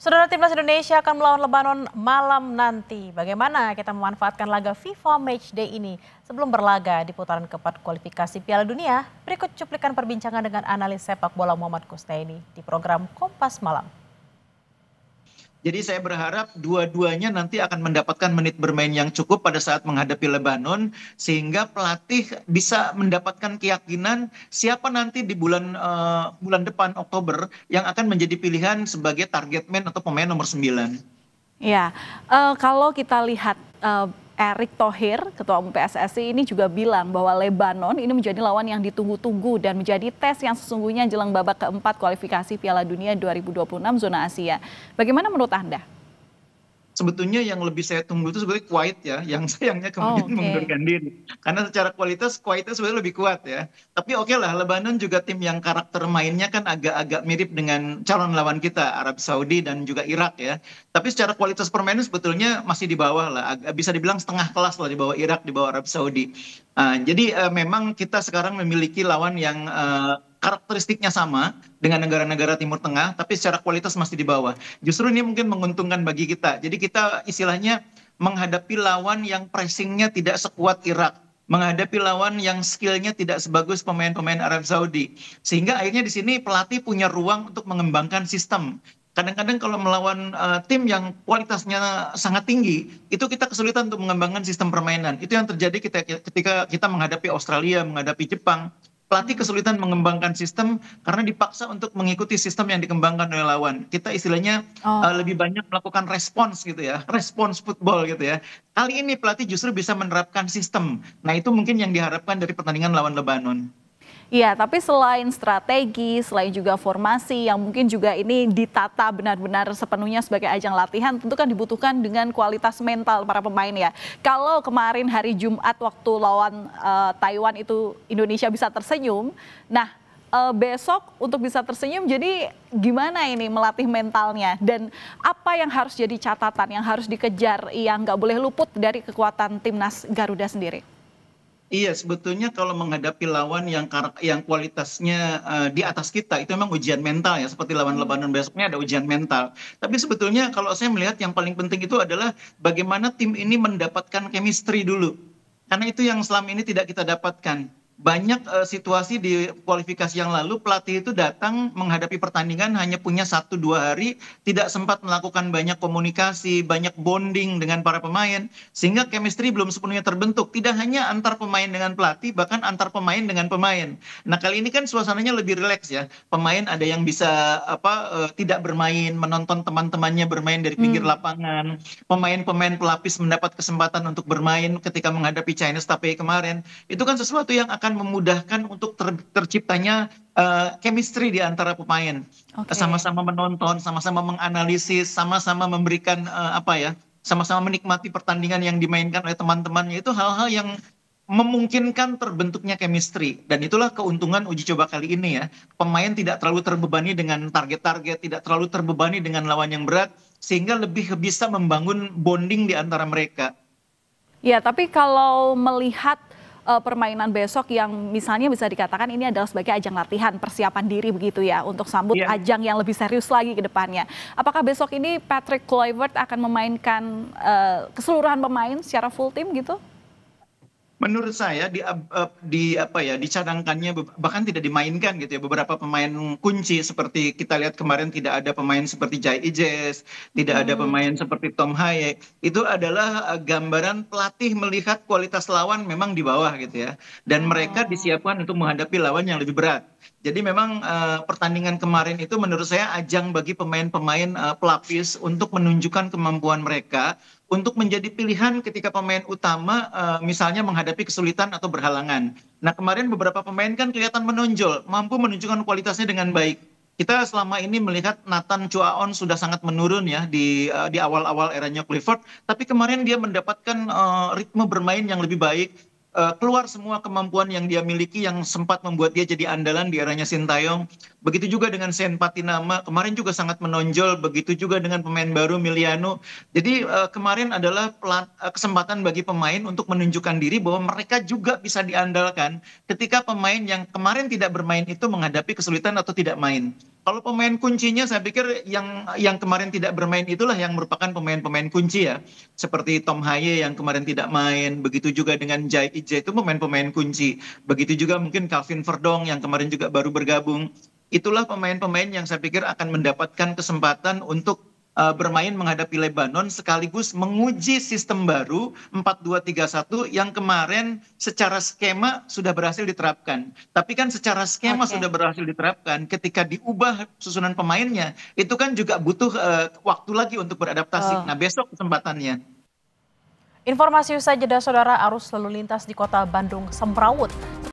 Saudara Timnas Indonesia akan melawan Lebanon malam nanti. Bagaimana kita memanfaatkan laga FIFA Matchday ini sebelum berlaga di putaran keempat kualifikasi Piala Dunia? Berikut cuplikan perbincangan dengan analis sepak bola Muhammad Kustaini di program Kompas Malam. Jadi saya berharap dua-duanya nanti akan mendapatkan menit bermain yang cukup pada saat menghadapi Lebanon, sehingga pelatih bisa mendapatkan keyakinan siapa nanti di bulan depan Oktober yang akan menjadi pilihan sebagai target man atau pemain nomor 9. Ya, kalau kita lihat Erick Thohir, Ketua Umum PSSI ini juga bilang bahwa Lebanon ini menjadi lawan yang ditunggu-tunggu dan menjadi tes yang sesungguhnya jelang babak keempat kualifikasi Piala Dunia 2026 zona Asia. Bagaimana menurut Anda? Sebetulnya yang lebih saya tunggu itu sebetulnya Kuwait ya, yang sayangnya kemudian mengundurkan diri. Karena secara kualitas Kuwait itu sebetulnya lebih kuat ya. Tapi oke lah, Lebanon juga tim yang karakter mainnya kan agak-agak mirip dengan calon lawan kita, Arab Saudi dan juga Irak ya. Tapi secara kualitas permainan sebetulnya masih di bawah lah, bisa dibilang setengah kelas lah di bawah Irak, di bawah Arab Saudi. Jadi memang kita sekarang memiliki lawan yang karakteristiknya sama dengan negara-negara Timur Tengah, tapi secara kualitas masih di bawah. Justru ini mungkin menguntungkan bagi kita. Jadi kita istilahnya menghadapi lawan yang pressingnya tidak sekuat Irak, menghadapi lawan yang skillnya tidak sebagus pemain-pemain Arab Saudi. Sehingga akhirnya di sini pelatih punya ruang untuk mengembangkan sistem. Kadang-kadang kalau melawan tim yang kualitasnya sangat tinggi, itu kita kesulitan untuk mengembangkan sistem permainan. Itu yang terjadi ketika kita menghadapi Australia, menghadapi Jepang. Pelatih kesulitan mengembangkan sistem karena dipaksa untuk mengikuti sistem yang dikembangkan oleh lawan. Kita istilahnya lebih banyak melakukan respons gitu ya, respons football gitu ya. Kali ini pelatih justru bisa menerapkan sistem. Nah itu mungkin yang diharapkan dari pertandingan lawan Lebanon. Iya, tapi selain strategi, selain juga formasi yang mungkin juga ini ditata benar-benar sepenuhnya sebagai ajang latihan, tentu kan dibutuhkan dengan kualitas mental para pemain ya. Kalau kemarin hari Jumat waktu lawan Taiwan itu Indonesia bisa tersenyum, nah besok untuk bisa tersenyum jadi gimana ini melatih mentalnya dan apa yang harus jadi catatan yang harus dikejar yang nggak boleh luput dari kekuatan timnas Garuda sendiri? Iya, sebetulnya kalau menghadapi lawan yang kualitasnya di atas kita, itu memang ujian mental ya. Seperti lawan Lebanon besoknya ada ujian mental. Tapi sebetulnya kalau saya melihat yang paling penting itu adalah bagaimana tim ini mendapatkan chemistry dulu. Karena itu yang selama ini tidak kita dapatkan. Banyak situasi di kualifikasi yang lalu pelatih itu datang menghadapi pertandingan hanya punya 1-2 hari, tidak sempat melakukan banyak komunikasi, banyak bonding dengan para pemain, sehingga chemistry belum sepenuhnya terbentuk. Tidak hanya antar pemain dengan pelatih, bahkan antar pemain dengan pemain. Nah kali ini kan suasananya lebih rileks ya. Pemain ada yang bisa tidak bermain, menonton teman-temannya bermain dari pinggir lapangan. Pemain-pemain pelapis mendapat kesempatan untuk bermain ketika menghadapi Chinese Taipei kemarin. Itu kan sesuatu yang akan memudahkan untuk terciptanya chemistry di antara pemain. Sama-sama menonton, sama-sama menganalisis, sama-sama memberikan sama-sama menikmati pertandingan yang dimainkan oleh teman-temannya. Itu hal-hal yang memungkinkan terbentuknya chemistry. Dan itulah keuntungan uji coba kali ini ya. Pemain tidak terlalu terbebani dengan target-target, tidak terlalu terbebani dengan lawan yang berat, sehingga lebih bisa membangun bonding di antara mereka. Ya, tapi kalau melihat permainan besok yang misalnya bisa dikatakan ini adalah sebagai ajang latihan persiapan diri begitu ya untuk sambut ajang yang lebih serius lagi ke depannya. Apakah besok ini Patrick Kluivert akan memainkan keseluruhan pemain secara full tim gitu? Menurut saya dicadangkannya bahkan tidak dimainkan gitu ya beberapa pemain kunci seperti kita lihat kemarin tidak ada pemain seperti Jai Ijes, tidak ada pemain seperti Tom Hayek. Itu adalah gambaran pelatih melihat kualitas lawan memang di bawah gitu ya. Dan mereka disiapkan untuk menghadapi lawan yang lebih berat. Jadi memang pertandingan kemarin itu menurut saya ajang bagi pemain-pemain pelapis untuk menunjukkan kemampuan mereka untuk menjadi pilihan ketika pemain utama misalnya menghadapi kesulitan atau berhalangan. Nah kemarin beberapa pemain kan kelihatan menonjol, mampu menunjukkan kualitasnya dengan baik. Kita selama ini melihat Nathan Chuaon sudah sangat menurun ya di awal-awal eranya Clifford, tapi kemarin dia mendapatkan ritme bermain yang lebih baik. Keluar semua kemampuan yang dia miliki yang sempat membuat dia jadi andalan di eranya Sintayong. Begitu juga dengan Sen Patinama, kemarin juga sangat menonjol. Begitu juga dengan pemain baru Miliano. Jadi kemarin adalah kesempatan bagi pemain untuk menunjukkan diri bahwa mereka juga bisa diandalkan ketika pemain yang kemarin tidak bermain itu menghadapi kesulitan atau tidak main. Kalau pemain kuncinya saya pikir yang kemarin tidak bermain itulah yang merupakan pemain-pemain kunci ya. Seperti Tom Haye yang kemarin tidak main, begitu juga dengan Jai Ije itu pemain-pemain kunci. Begitu juga mungkin Calvin Verdong yang kemarin juga baru bergabung. Itulah pemain-pemain yang saya pikir akan mendapatkan kesempatan untuk bermain menghadapi Lebanon sekaligus menguji sistem baru 4-2-3-1 yang kemarin secara skema sudah berhasil diterapkan. Tapi kan secara skema Oke. sudah berhasil diterapkan, ketika diubah susunan pemainnya, itu kan juga butuh waktu lagi untuk beradaptasi. Nah, besok kesempatannya. Informasi usai jeda saudara, arus lalu lintas di kota Bandung semrawut